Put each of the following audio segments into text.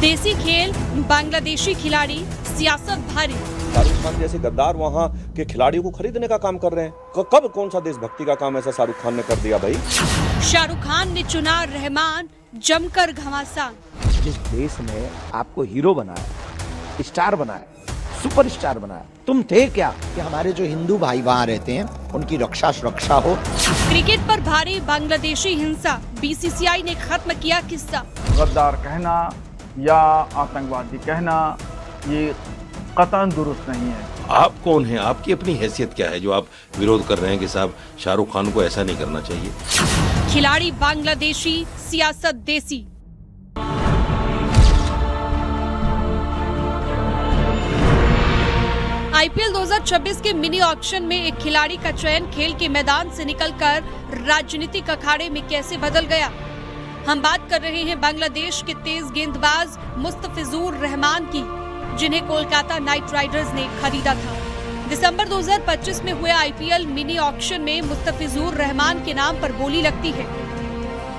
देसी खेल, बांग्लादेशी खिलाड़ी, सियासत भारी। शाहरुख खान जैसे गद्दार वहाँ के खिलाड़ियों को खरीदने का काम कर रहे हैं। कब कौन सा देशभक्ति का काम ऐसा शाहरुख खान ने कर दिया भाई? शाहरुख खान ने चुना रहमान, जमकर घमासान। जिस देश ने आपको हीरो बनाया, स्टार बनाया, सुपरस्टार बनाया, तुम थे क्या कि हमारे जो हिंदू भाई वहाँ रहते हैं उनकी रक्षा सुरक्षा हो। क्रिकेट पर भारी बांग्लादेशी हिंसा, बीसीसीआई ने खत्म किया किस्सा। गद्दार कहना या आतंकवादी कहना ये कतई दुरुस्त नहीं है। आप कौन हैं? आपकी अपनी हैसियत क्या है जो आप विरोध कर रहे हैं कि साहब शाहरुख खान को ऐसा नहीं करना चाहिए? खिलाड़ी बांग्लादेशी, सियासत देसी। आईपीएल 2026 के मिनी ऑक्शन में एक खिलाड़ी का चयन खेल के मैदान से निकलकर राजनीतिक अखाड़े में कैसे बदल गया। हम बात कर रहे हैं बांग्लादेश के तेज गेंदबाज मुस्तफिजुर रहमान की, जिन्हें कोलकाता नाइट राइडर्स ने खरीदा था। दिसंबर 2025 में हुए आईपीएल मिनी ऑक्शन में मुस्तफिजुर रहमान के नाम पर बोली लगती है।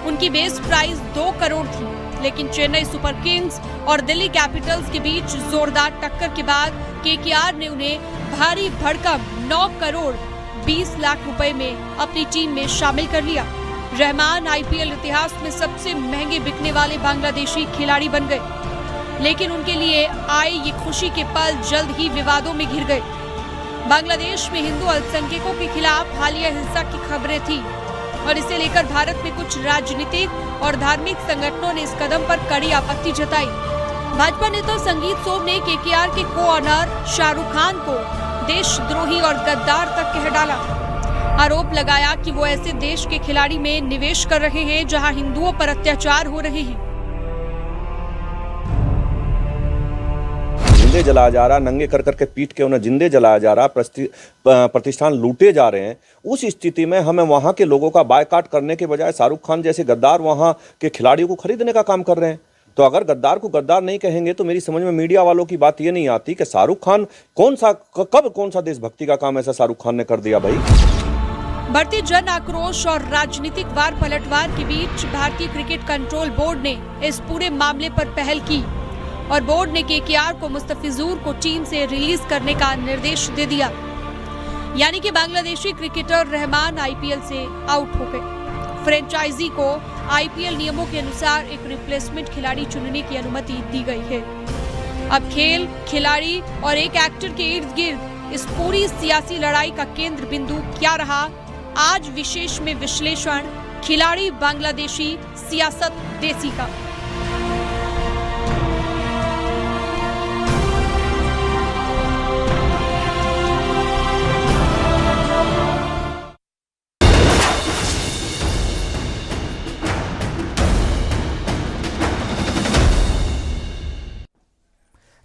उनकी बेस प्राइस 2 करोड़ थी, लेकिन चेन्नई सुपर किंग्स और दिल्ली कैपिटल्स के बीच जोरदार टक्कर के बाद केकेआर ने उन्हें भारी भरकम 9 करोड़ 20 लाख रुपए में अपनी टीम में शामिल कर लिया। रहमान आईपीएल इतिहास में सबसे महंगे बिकने वाले बांग्लादेशी खिलाड़ी बन गए, लेकिन उनके लिए आए ये खुशी के पल जल्द ही विवादों में घिर गए। बांग्लादेश में हिंदू अल्पसंख्यकों के खिलाफ हालिया हिंसा की खबरें थी और इसे लेकर भारत में कुछ राजनीतिक और धार्मिक संगठनों ने इस कदम पर कड़ी आपत्ति जताई। भाजपा नेता संगीत सोम ने केकेआर के को ऑनर शाहरुख खान को देशद्रोही और गद्दार तक कह डाला। आरोप लगाया कि वो ऐसे देश के खिलाड़ी में निवेश कर रहे हैं जहां हिंदुओं पर अत्याचार हो रहे हैं। जिंदे जलाया जा रहा, नंगे कर करके पीट के उन्हें जिंदे जलाया जा रहा, प्रतिष्ठान लूटे जा रहे हैं। उस स्थिति में हमें वहां के लोगों का बायकॉट करने के बजाय शाहरुख खान जैसे गद्दार वहां के खिलाड़ियों को खरीदने का काम कर रहे हैं। तो अगर गद्दार को गद्दार नहीं कहेंगे तो मेरी समझ में मीडिया वालों की बात ये नहीं आती कि शाहरुख खान कब कौन सा देशभक्ति का काम ऐसा शाहरुख खान ने कर दिया भाई? बढ़ती जन आक्रोश और राजनीतिक वार पलटवार के बीच भारतीय क्रिकेट कंट्रोल बोर्ड ने इस पूरे मामले पर पहल की और बोर्ड ने केकेआर को मुस्तफिजुर को टीम से रिलीज करने का निर्देश दे दिया। यानी कि बांग्लादेशी क्रिकेटर रहमान आईपीएल से आउट हो गए। फ्रेंचाइजी को आईपीएल नियमों के अनुसार एक रिप्लेसमेंट खिलाड़ी चुनने की अनुमति दी गई है। अब खेल, खिलाड़ी और एक एक्टर के इर्द गिर्द इस पूरी सियासी लड़ाई का केंद्र बिंदु क्या रहा, आज विशेष में विश्लेषण खिलाड़ी बांग्लादेशी, सियासत देसी का।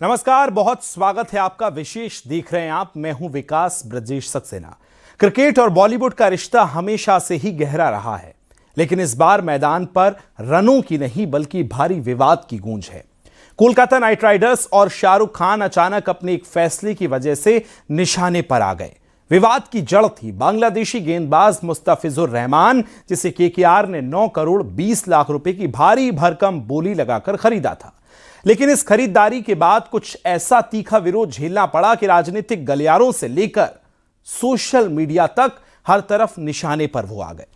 नमस्कार, बहुत स्वागत है आपका। विशेष देख रहे हैं आप, मैं हूं विकास ब्रजेश सक्सेना। क्रिकेट और बॉलीवुड का रिश्ता हमेशा से ही गहरा रहा है, लेकिन इस बार मैदान पर रनों की नहीं बल्कि भारी विवाद की गूंज है। कोलकाता नाइट राइडर्स और शाहरुख खान अचानक अपने एक फैसले की वजह से निशाने पर आ गए। विवाद की जड़ थी बांग्लादेशी गेंदबाज मुस्तफिजुर रहमान, जिसे केकेआर ने 9 करोड़ 20 लाख रुपए की भारी भरकम बोली लगाकर खरीदा था। लेकिन इस खरीदारी के बाद कुछ ऐसा तीखा विरोध झेलना पड़ा कि राजनीतिक गलियारों से लेकर सोशल मीडिया तक हर तरफ निशाने पर वो आ गए।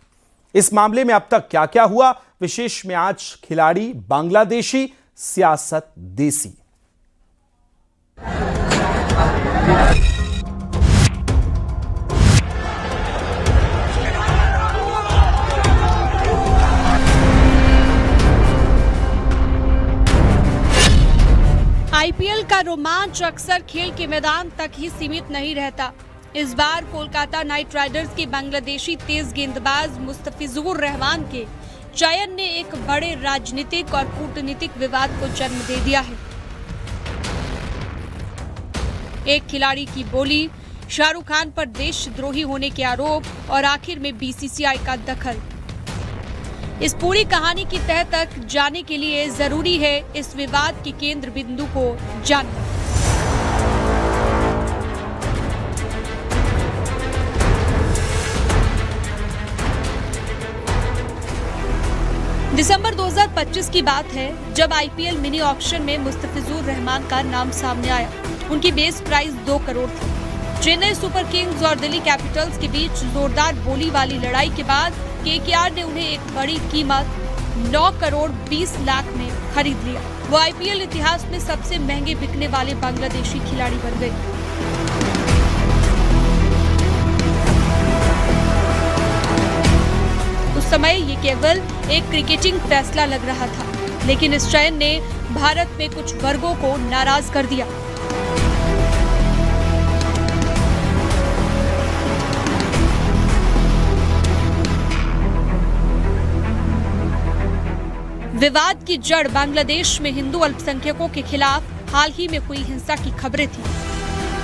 इस मामले में अब तक क्या क्या हुआ, विशेष में आज खिलाड़ी बांग्लादेशी, सियासत देसी। आईपीएल का रोमांच अक्सर खेल के मैदान तक ही सीमित नहीं रहता। इस बार कोलकाता नाइट राइडर्स के बांग्लादेशी तेज गेंदबाज मुस्तफिजुर रहमान के चयन ने एक बड़े राजनीतिक और कूटनीतिक विवाद को जन्म दे दिया है। एक खिलाड़ी की बोली, शाहरुख खान पर देशद्रोही होने के आरोप और आखिर में बीसीसीआई का दखल। इस पूरी कहानी की तह तक जाने के लिए जरूरी है इस विवाद के केंद्र बिंदु को जानना। दिसंबर 2025 की बात है जब आईपीएल मिनी ऑक्शन में मुस्तफिजुर रहमान का नाम सामने आया। उनकी बेस प्राइस 2 करोड़ थी। चेन्नई सुपर किंग्स और दिल्ली कैपिटल्स के बीच जोरदार बोली वाली लड़ाई के बाद केकेआर ने उन्हें एक बड़ी कीमत 9 करोड़ 20 लाख में खरीद लिया। वो आईपीएल इतिहास में सबसे महंगे बिकने वाले बांग्लादेशी खिलाड़ी बन गए। उस समय ये केवल एक क्रिकेटिंग फैसला लग रहा था, लेकिन इस चयन ने भारत में कुछ वर्गों को नाराज कर दिया। विवाद की जड़ बांग्लादेश में हिंदू अल्पसंख्यकों के खिलाफ हाल ही में हुई हिंसा की खबरें थी।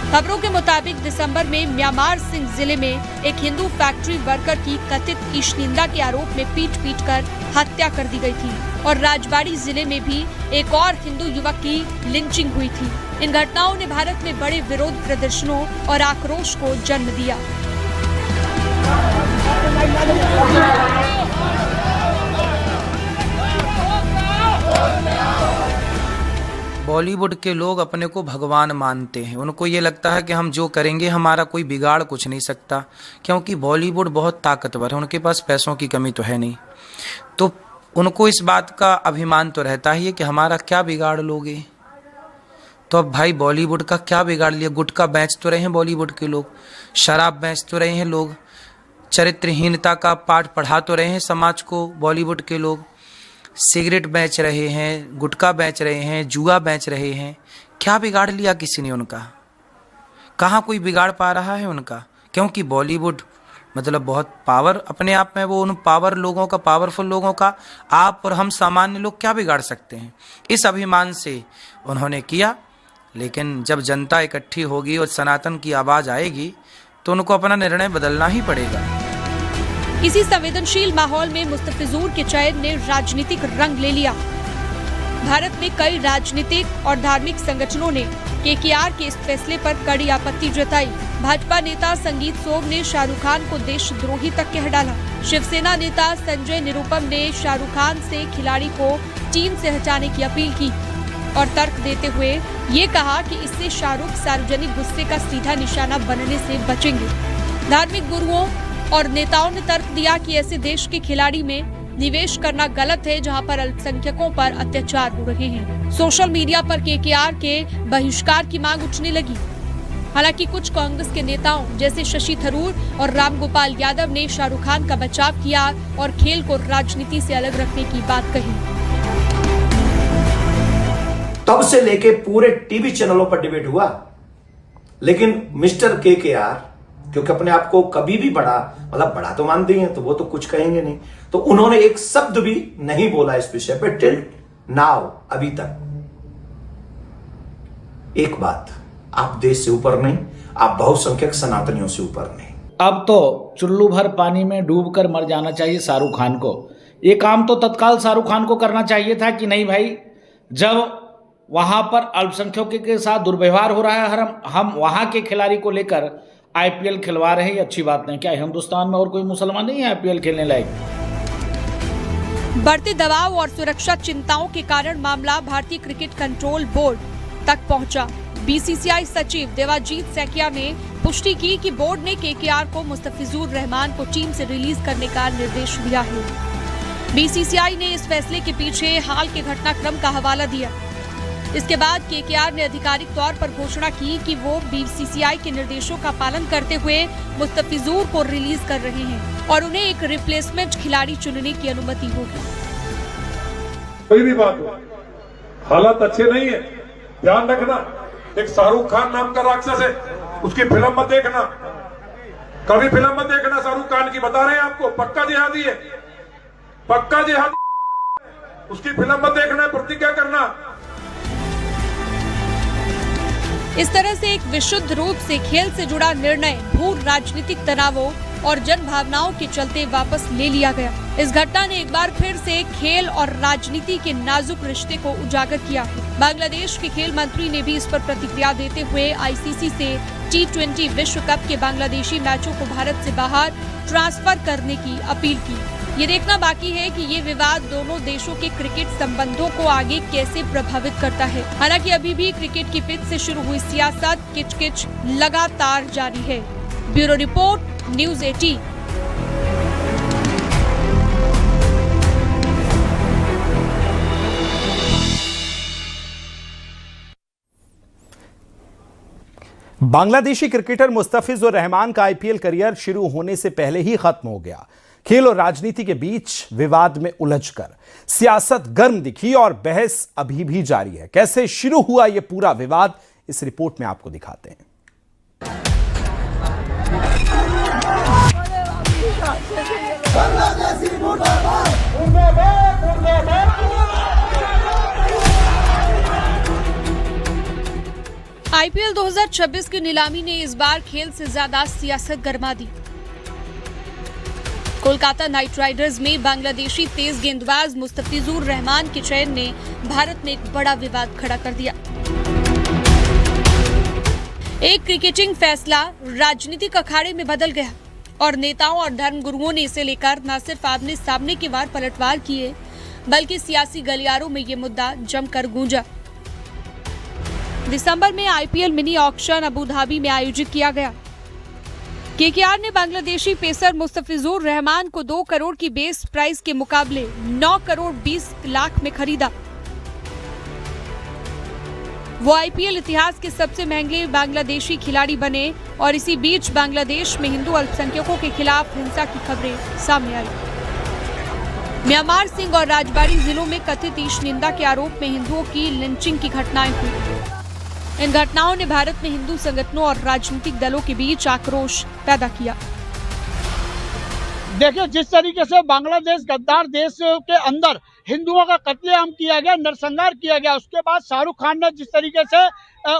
खबरों के मुताबिक दिसंबर में म्यांमार सिंह जिले में एक हिंदू फैक्ट्री वर्कर की कथित ईशनिंदा के आरोप में पीट कर हत्या कर दी गई थी और राजबाड़ी जिले में भी एक और हिंदू युवक की लिंचिंग हुई थी। इन घटनाओं ने भारत में बड़े विरोध प्रदर्शनों और आक्रोश को जन्म दिया। बॉलीवुड के लोग अपने को भगवान मानते हैं। उनको ये लगता है कि हम जो करेंगे हमारा कोई बिगाड़ कुछ नहीं सकता, क्योंकि बॉलीवुड बहुत ताकतवर है, उनके पास पैसों की कमी तो है नहीं। तो उनको इस बात का अभिमान तो रहता ही है कि हमारा क्या बिगाड़ लोगे। तो अब भाई बॉलीवुड का क्या बिगाड़ लिया? गुटखा बेच तो रहे हैं बॉलीवुड के लोग, शराब बेच तो रहे हैं लोग, चरित्रहीनता का पाठ पढ़ा तो रहे हैं समाज को बॉलीवुड के लोग, सिगरेट बेच रहे हैं, गुटखा बेच रहे हैं, जुआ बेच रहे हैं। क्या बिगाड़ लिया किसी ने उनका? कहाँ कोई बिगाड़ पा रहा है उनका? क्योंकि बॉलीवुड मतलब बहुत पावर अपने आप में, वो उन पावर लोगों का, पावरफुल लोगों का आप और हम सामान्य लोग क्या बिगाड़ सकते हैं? इस अभिमान से उन्होंने किया। लेकिन जब जनता इकट्ठी होगी और सनातन की आवाज़ आएगी तो उनको अपना निर्णय बदलना ही पड़ेगा। इसी संवेदनशील माहौल में मुस्तफिजुर के चयन ने राजनीतिक रंग ले लिया। भारत में कई राजनीतिक और धार्मिक संगठनों ने केकेआर के इस फैसले पर कड़ी आपत्ति जताई। भाजपा नेता संगीत सोम ने शाहरुख खान को देशद्रोही तक कह डाला। शिवसेना नेता संजय निरुपम ने शाहरुख खान से खिलाड़ी को टीम से हटाने की अपील की और तर्क देते हुए ये कहा कि इससे शाहरुख सार्वजनिक गुस्से का सीधा निशाना बनने से बचेंगे। धार्मिक गुरुओं और नेताओं ने तर्क दिया कि ऐसे देश के खिलाड़ी में निवेश करना गलत है जहां पर अल्पसंख्यकों पर अत्याचार हो रहे हैं। सोशल मीडिया पर केकेआर के बहिष्कार की मांग उठने लगी। हालांकि कुछ कांग्रेस के नेताओं जैसे शशि थरूर और रामगोपाल यादव ने शाहरुख खान का बचाव किया और खेल को राजनीति से अलग रखने की बात कही। तब से लेके पूरे टीवी चैनलों पर डिबेट हुआ, लेकिन मिस्टर केकेआर क्योंकि अपने आप को कभी भी बड़ा, मतलब बड़ा तो मानते ही हैं, तो वो तो कुछ कहेंगे नहीं, तो उन्होंने एक शब्द भी नहीं बोला इस विषय पे टिल नाउ, अभी तक। एक बात, आप देश से ऊपर नहीं, आप बहुसंख्यक सनातनियों से ऊपर नहीं। अब तो चुल्लू भर पानी में डूबकर मर जाना चाहिए शाहरुख खान को। ये काम तो तत्काल शाहरुख खान को करना चाहिए था कि नहीं भाई, जब वहां पर अल्पसंख्यकों के साथ दुर्व्यवहार हो रहा है, हम वहां के खिलाड़ी को लेकर आईपीएल खिलवा रहे हैं, अच्छी बात नहीं। क्या हिंदुस्तान में और कोई मुसलमान नहीं है आईपीएल खेलने लायक? बढ़ते दबाव और सुरक्षा चिंताओं के कारण मामला भारतीय क्रिकेट कंट्रोल बोर्ड तक पहुंचा। बीसीसीआई सचिव देवाजीत सैकिया ने पुष्टि की कि बोर्ड ने केकेआर को मुस्तफिजुर रहमान को टीम से रिलीज करने का निर्देश दिया है। बीसीसीआई ने इस फैसले के पीछे हाल के घटनाक्रम का हवाला दिया। इसके बाद केकेआर ने आधिकारिक तौर पर घोषणा की कि वो बीसीसीआई के निर्देशों का पालन करते हुए मुस्तफिजुर को रिलीज कर रहे हैं और उन्हें एक रिप्लेसमेंट खिलाड़ी चुनने की अनुमति होगी। कोई भी बात हो, हालात अच्छे नहीं है, ध्यान रखना। एक शाहरुख खान नाम का राक्षस है, उसकी फिल्म मत देखना, कभी फिल्म मत देखना शाहरुख खान की, बता रहे हैं आपको, पक्का जिहादी है, पक्का जिहादी। उसकी फिल्म मत देखना, प्रतिज्ञा करना। इस तरह से एक विशुद्ध रूप से खेल से जुड़ा निर्णय भू राजनीतिक तनावों और जन भावनाओं के चलते वापस ले लिया गया। इस घटना ने एक बार फिर से खेल और राजनीति के नाजुक रिश्ते को उजागर किया। बांग्लादेश के खेल मंत्री ने भी इस पर प्रतिक्रिया देते हुए आईसीसी से T20 विश्व कप के बांग्लादेशी मैचों को भारत से बाहर ट्रांसफर करने की अपील की। ये देखना बाकी है कि ये विवाद दोनों देशों के क्रिकेट संबंधों को आगे कैसे प्रभावित करता है। हालांकि अभी भी क्रिकेट की पिच से शुरू हुई सियासत किच-किच लगातार जारी है। Bureau report, news 18। Bangladeshi cricketer Mustafizur Rahman का आईपीएल करियर शुरू होने से पहले ही खत्म हो गया। खेल और राजनीति के बीच विवाद में उलझकर सियासत गर्म दिखी और बहस अभी भी जारी है। कैसे शुरू हुआ यह पूरा विवाद, इस रिपोर्ट में आपको दिखाते हैं। आईपीएल 2026 की नीलामी ने इस बार खेल से ज्यादा सियासत गरमा दी। कोलकाता नाइट राइडर्स में बांग्लादेशी तेज गेंदबाज मुस्तफिजुर रहमान के चयन ने भारत में एक बड़ा विवाद खड़ा कर दिया। एक क्रिकेटिंग फैसला राजनीतिक अखाड़े में बदल गया और नेताओं और धर्मगुरुओं ने इसे लेकर न सिर्फ आमने सामने की वार पलटवार किए, बल्कि सियासी गलियारों में ये मुद्दा जमकर गूंजा। दिसंबर में IPL mini auction Abu Dhabi में आयोजित किया गया। केकेआर ने बांग्लादेशी पेसर मुस्तफिजुर रहमान को 2 करोड़ की बेस प्राइस के मुकाबले 9 करोड़ 20 लाख में खरीदा। वो आईपीएल इतिहास के सबसे महंगे बांग्लादेशी खिलाड़ी बने और इसी बीच बांग्लादेश में हिंदू अल्पसंख्यकों के खिलाफ हिंसा की खबरें सामने आई। म्यांमार, सिंह और राजबाड़ी जिलों में कथित ईश निंदा के आरोप में हिंदुओं की लिंचिंग की घटनाएं हुई। इन घटनाओं ने भारत में हिंदू संगठनों और राजनीतिक दलों के बीच आक्रोश पैदा किया। देखिए, जिस तरीके से बांग्लादेश गद्दार देश के अंदर हिंदुओं का कत्लेआम किया गया, नरसंहार किया गया, उसके बाद शाहरुख खान ने जिस तरीके से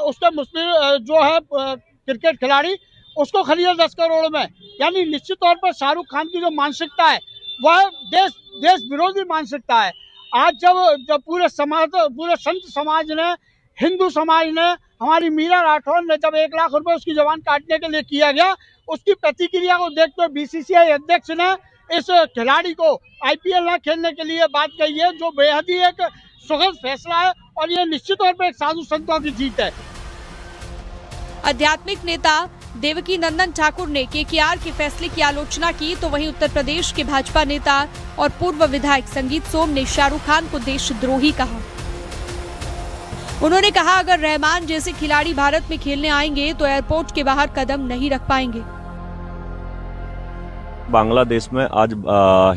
उसके मुस्लिम जो है क्रिकेट खिलाड़ी उसको खरीदा 10 करोड़ में, यानी निश्चित तौर पर शाहरुख खान की जो मानसिकता है वह देश विरोधी मानसिकता है। आज जब पूरे संत समाज ने, हिंदू समाज ने, हमारी मीरा राठौर ने जब 1 लाख रुपए उसकी जबान काटने के लिए किया गया, उसकी प्रतिक्रिया को देखते हुए बीसीसीआई अध्यक्ष ने इस खिलाड़ी को आईपीएल न खेलने के लिए बात कही है, जो बेहद ही एक सुखद फैसला है और ये निश्चित तौर पर एक साधु संतों की जीत है। आध्यात्मिक नेता देवकी नंदन ठाकुर ने केकेआर के फैसले की आलोचना की, तो वहीं उत्तर प्रदेश के भाजपा नेता और पूर्व विधायक संगीत सोम ने शाहरुख खान को देशद्रोही कहा। उन्होंने कहा, अगर रहमान जैसे खिलाड़ी भारत में खेलने आएंगे तो एयरपोर्ट के बाहर कदम नहीं रख पाएंगे। बांग्लादेश में आज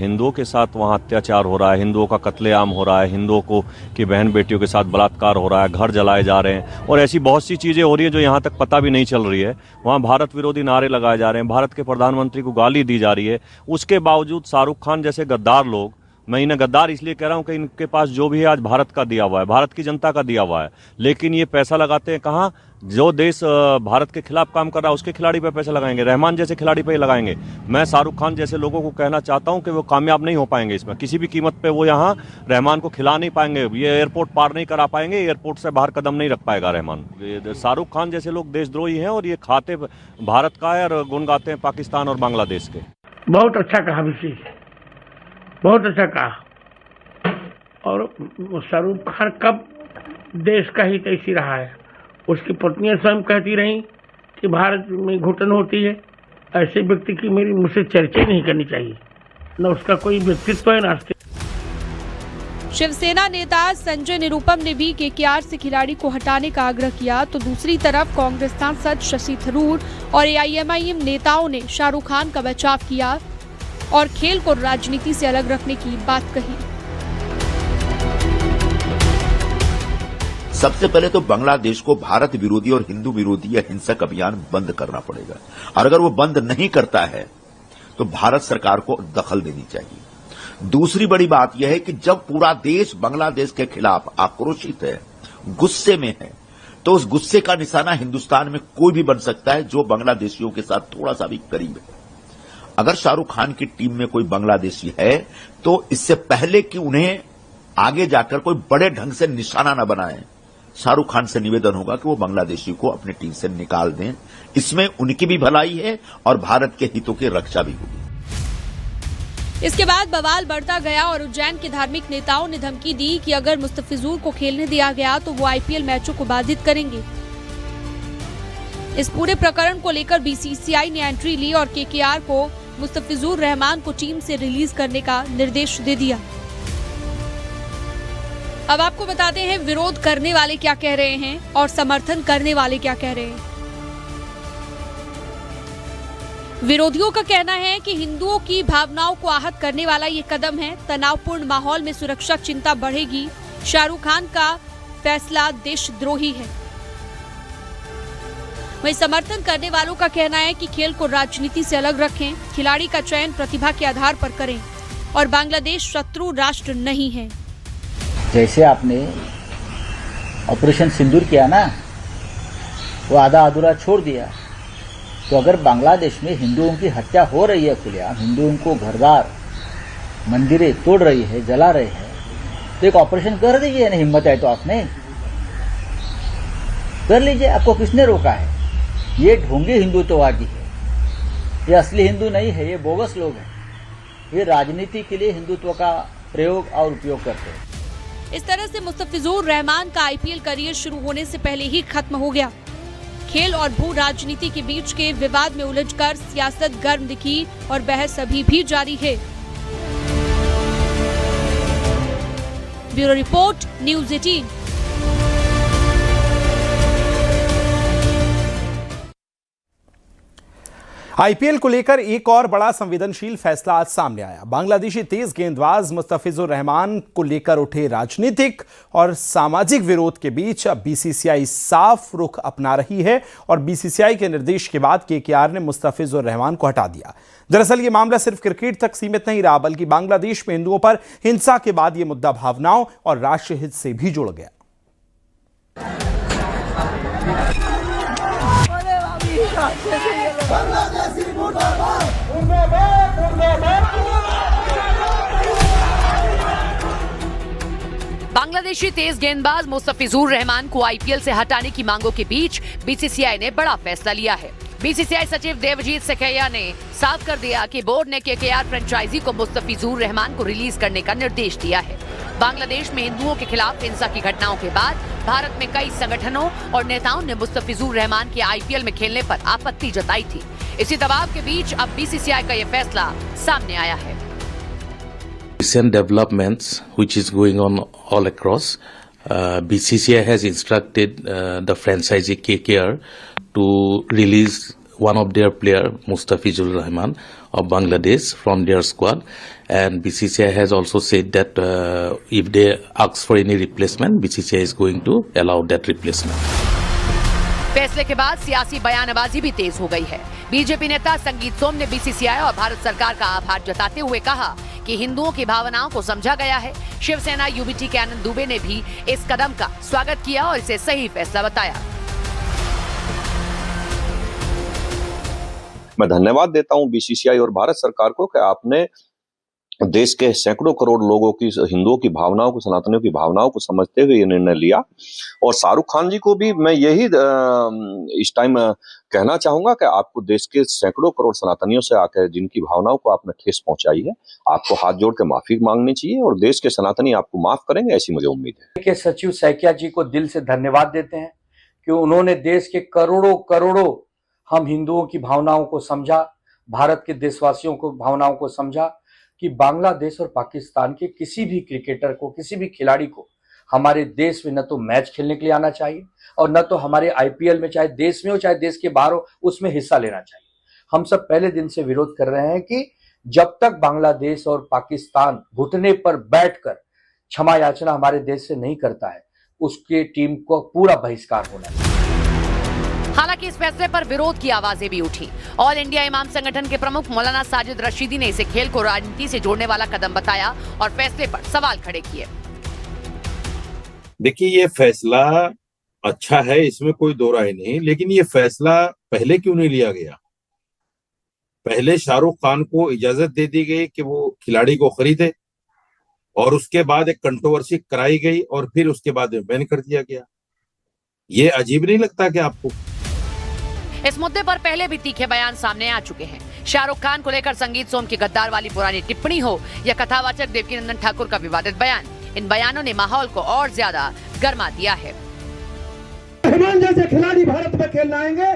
हिंदुओं के साथ वहाँ अत्याचार हो रहा है, हिंदुओं का कत्लेआम हो रहा है, हिंदुओं को की बहन बेटियों के साथ बलात्कार हो रहा है, घर जलाए जा रहे हैं और ऐसी बहुत सी चीज़ें हो रही हैं जो यहाँ तक पता भी नहीं चल रही है। वहाँ भारत विरोधी नारे लगाए जा रहे हैं, भारत के प्रधानमंत्री को गाली दी जा रही है। उसके बावजूद शाहरुख खान जैसे गद्दार लोग, मैं इन्हें गद्दार इसलिए कह रहा हूं कि इनके पास जो भी है आज भारत का दिया हुआ है, भारत की जनता का दिया हुआ है, लेकिन ये पैसा लगाते हैं कहाँ? जो देश भारत के खिलाफ काम कर रहा है उसके खिलाड़ी पे पैसा लगाएंगे, रहमान जैसे खिलाड़ी पे ही लगाएंगे। मैं शाहरुख खान जैसे लोगों को कहना चाहता हूं कि वो कामयाब नहीं हो पाएंगे इसमें, किसी भी कीमत पे वो यहाँ रहमान को खिला नहीं पाएंगे, ये एयरपोर्ट पार नहीं करा पाएंगे, एयरपोर्ट से बाहर कदम नहीं रख पाएगा रहमान। शाहरुख खान जैसे लोग देशद्रोही हैं और ये खाते भारत का है और गुण गाते हैं पाकिस्तान और बांग्लादेश के। बहुत अच्छा कहा विशेष, बहुत अच्छा कहा। और शाहरुख खान कब देश का हित ऐसी रहा है, उसकी पत्नियां स्वयं कहती रहीं कि भारत में घुटन होती है। ऐसे व्यक्ति की मेरी मुझसे चर्चा नहीं करनी चाहिए, न उसका कोई व्यक्तित्व है न। शिवसेना नेता संजय निरुपम ने भी केकेआर से खिलाड़ी को हटाने का आग्रह किया, तो दूसरी तरफ कांग्रेस सांसद शशि थरूर और एआईएमआईएम नेताओं ने शाहरुख खान का बचाव किया और खेल को राजनीति से अलग रखने की बात कही। सबसे पहले तो बांग्लादेश को भारत विरोधी और हिंदू विरोधी या हिंसक अभियान बंद करना पड़ेगा, और अगर वो बंद नहीं करता है तो भारत सरकार को दखल देनी चाहिए। दूसरी बड़ी बात यह है कि जब पूरा देश बांग्लादेश के खिलाफ आक्रोशित है, गुस्से में है, तो उस गुस्से का निशाना हिंदुस्तान में कोई भी बन सकता है जो बांग्लादेशियों के साथ थोड़ा सा भी करीब है। अगर शाहरुख खान की टीम में कोई बांग्लादेशी है तो इससे पहले कि उन्हें आगे जाकर कोई बड़े ढंग से निशाना न बनाए, शाहरुख खान से निवेदन होगा कि वो बांग्लादेशी को अपनी टीम से निकाल दें। इसमें उनकी भी भलाई है और भारत के हितों की रक्षा भी होगी। इसके बाद बवाल बढ़ता गया और उज्जैन के धार्मिक नेताओं ने धमकी दी कि अगर मुस्तफिजुर को खेलने दिया गया तो वो आईपीएल मैचों को बाधित करेंगे। इस पूरे प्रकरण को लेकर बीसीसीआई ने एंट्री ली और केकेआर को मुस्तफिजुर रहमान को टीम से रिलीज करने का निर्देश दे दिया। अब आपको बताते हैं विरोध करने वाले क्या कह रहे हैं और समर्थन करने वाले क्या कह रहे हैं। विरोधियों का कहना है कि हिंदुओं की भावनाओं को आहत करने वाला ये कदम है। तनावपूर्ण माहौल में सुरक्षा चिंता बढ़ेगी। शाहरुख खान का फैसला देशद्रोही है। वहीं समर्थन करने वालों का कहना है कि खेल को राजनीति से अलग रखें, खिलाड़ी का चयन प्रतिभा के आधार पर करें और बांग्लादेश शत्रु राष्ट्र नहीं है। जैसे आपने ऑपरेशन सिंदूर किया ना, वो आधा अधूरा छोड़ दिया। तो अगर बांग्लादेश में हिंदुओं की हत्या हो रही है खुलेआम, हिंदुओं को घरदार मंदिरें तोड़ रही है, जला रहे हैं, तो एक ऑपरेशन कर दीजिए ना, हिम्मत है तो आपने कर लीजिए। आपको किसने रोका है? ये ढोंगी हिंदुत्ववादी है, ये असली हिंदू नहीं है, ये बोगस लोग हैं। ये राजनीति के लिए हिंदुत्व का प्रयोग और उपयोग करते हैं। इस तरह से मुस्तफिजुर रहमान का आईपीएल करियर शुरू होने से पहले ही खत्म हो गया। खेल और भू राजनीति के बीच के विवाद में उलझकर सियासत गर्म दिखी और बहस अभी भी जारी है। Bureau report, news 18। आईपीएल को लेकर एक और बड़ा संवेदनशील फैसला आज सामने आया। बांग्लादेशी तेज गेंदबाज मुस्तफिजुर रहमान को लेकर उठे राजनीतिक और सामाजिक विरोध के बीच अब बीसीसीआई साफ रुख अपना रही है और बीसीसीआई के निर्देश के बाद केकेआर ने मुस्तफिजुर रहमान को हटा दिया। दरअसल ये मामला सिर्फ क्रिकेट तक सीमित नहीं रहा, बल्कि बांग्लादेश में हिंदुओं पर हिंसा के बाद ये मुद्दा भावनाओं और राष्ट्रीय हित से भी जुड़ गया। बांग्लादेशी तेज गेंदबाज मुस्तफिजुर रहमान को आईपीएल से हटाने की मांगों के बीच बीसीसीआई ने बड़ा फैसला लिया है। बीसीसीआई सचिव देवजीत सेखैया ने साफ कर दिया कि बोर्ड ने केकेआर फ्रेंचाइजी को मुस्तफिजुर रहमान को रिलीज करने का निर्देश दिया है। बांग्लादेश में हिंदुओं के खिलाफ हिंसा की घटनाओं के बाद भारत में कई संगठनों और नेताओं ने मुस्तफिजुर रहमान के आईपीएल में खेलने पर आपत्ति जताई थी। इसी दबाव के बीच अब बीसीसीआई का यह फैसला सामने आया है। Recent developments which is going on all across, BCCI has instructed the franchisee KKR to release one of their player Mustafizur Rahman of Bangladesh from their squad, and BCCI has also said that if they ask for any replacement, BCCI is going to allow that replacement. फैसले के बाद सियासी बयानबाजी भी तेज हो गई है। BJP नेता संगीत सोम ने बीसीसीआई और भारत सरकार का आभार जताते हुए कहा कि हिंदुओं की भावनाओं को समझा गया है। शिवसेना यूबीटी के आनंद दुबे ने भी इस कदम का स्वागत किया और इसे सही फैसला बताया। मैं धन्यवाद देता हूं बीसीसीआई और भारत सरकार को कि आपने देश के सैकड़ों करोड़ लोगों की, हिंदुओं की भावनाओं को, सनातनियों की भावनाओं को समझते हुए ये निर्णय लिया। और शाहरुख खान जी को भी मैं यही इस टाइम कहना चाहूंगा कि आपको देश के सैकड़ों करोड़ सनातनियों से आकर जिनकी भावनाओं को आपने ठेस पहुंचाई है, आपको हाथ जोड़ के माफी मांगनी चाहिए और देश के सनातनी आपको माफ करेंगे, ऐसी मुझे उम्मीद है। के सचिव सैकिया जी को दिल से धन्यवाद देते हैं कि उन्होंने देश के करोड़ों करोड़ों हम हिंदुओं की भावनाओं को समझा, भारत के देशवासियों को भावनाओं को समझा कि बांग्लादेश और पाकिस्तान के किसी भी क्रिकेटर को, किसी भी खिलाड़ी को हमारे देश में न तो मैच खेलने के लिए आना चाहिए और न तो हमारे आईपीएल में, चाहे देश में हो चाहे देश के बाहर हो, उसमें हिस्सा लेना चाहिए। हम सब पहले दिन से विरोध कर रहे हैं कि जब तक बांग्लादेश और पाकिस्तान घुटने पर बैठकर क्षमा याचना हमारे देश से नहीं करता है, उसके टीम को पूरा बहिष्कार होना चाहिए। हालांकि इस फैसले पर विरोध की आवाजें भी उठी। ऑल इंडिया इमाम संगठन के प्रमुख मौलाना साजिद रशीदी ने इसे खेल को राजनीति से जोड़ने वाला कदम बताया और फैसले पर सवाल खड़े किए। देखिए, ये फैसला अच्छा है, इसमें कोई दो राय नहीं, लेकिन ये फैसला पहले क्यों नहीं लिया गया? पहले शाहरुख खान को इजाजत दे दी गई कि वो खिलाड़ी को खरीदे और उसके बाद एक कंट्रोवर्सी कराई गई और फिर उसके बाद बैन कर दिया गया। ये अजीब नहीं लगता कि आपको? इस मुद्दे पर पहले भी तीखे बयान सामने आ चुके हैं। शाहरुख खान को लेकर संगीत सोम की गद्दार वाली पुरानी टिप्पणी हो या कथावाचक देवकीनंदन ठाकुर का विवादित बयान, इन बयानों ने माहौल को और ज्यादा गर्मा दिया है। रहमान जैसे खिलाड़ी भारत में खेलने आएंगे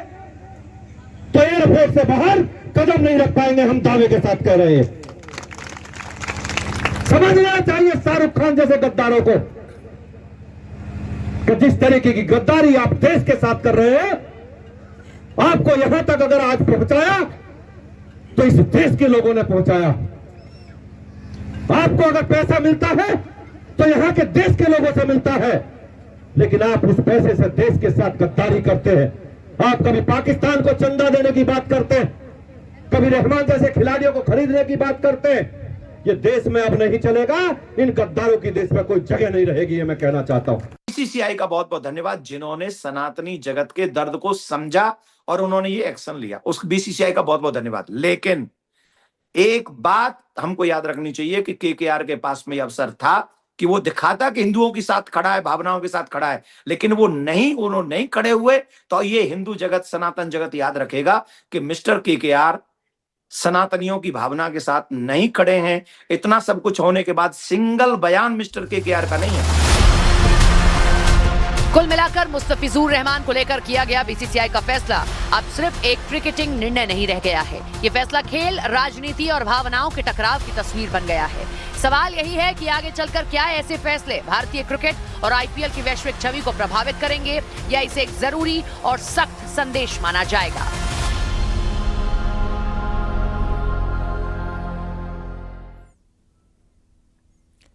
तो एयरपोर्ट से बाहर कदम नहीं रख पाएंगे, हम दावे के साथ कह रहे हैं। समझना चाहिए शाहरुख खान जैसे गद्दारों को कि जिस तरीके की गद्दारी आप देश के साथ कर रहे हैं, आपको यहां तक अगर आज पहुंचाया तो इस देश के लोगों ने पहुंचाया। आपको अगर पैसा मिलता है तो यहां के देश के लोगों से मिलता है, लेकिन आप उस पैसे से देश के साथ गद्दारी करते हैं। आप कभी पाकिस्तान को चंदा देने की बात करते हैं, कभी रहमान जैसे खिलाड़ियों को खरीदने की बात करते हैं। ये देश में अब नहीं चलेगा, इन गद्दारों की देश में कोई जगह नहीं रहेगी, ये मैं कहना चाहता हूं। बीसीसीआई का बहुत बहुत धन्यवाद जिन्होंने सनातनी जगत के दर्द को समझा और उन्होंने ये एक्शन लिया, उस बीसीसीआई का बहुत बहुत धन्यवाद। लेकिन एक बात हमको याद रखनी चाहिए कि केकेआर के पास में अवसर था कि वो दिखाता कि हिंदुओं के साथ खड़ा है, भावनाओं के साथ खड़ा है, लेकिन वो उन्होंने नहीं खड़े हुए। तो ये हिंदू जगत, सनातन जगत याद रखेगा कि मिस्टर केकेआर सनातनियों की भावना के साथ नहीं खड़े हैं। इतना सब कुछ होने के बाद सिंगल बयान मिस्टर केकेआर का नहीं है। कुल मिलाकर मुस्तफिजुर रहमान को लेकर किया गया बीसीसीआई का फैसला अब सिर्फ एक क्रिकेटिंग निर्णय नहीं रह गया है। ये फैसला खेल, राजनीति और भावनाओं के टकराव की तस्वीर बन गया है। सवाल यही है कि आगे चलकर क्या ऐसे फैसले भारतीय क्रिकेट और आईपीएल की वैश्विक छवि को प्रभावित करेंगे या इसे एक जरूरी और सख्त संदेश माना जाएगा।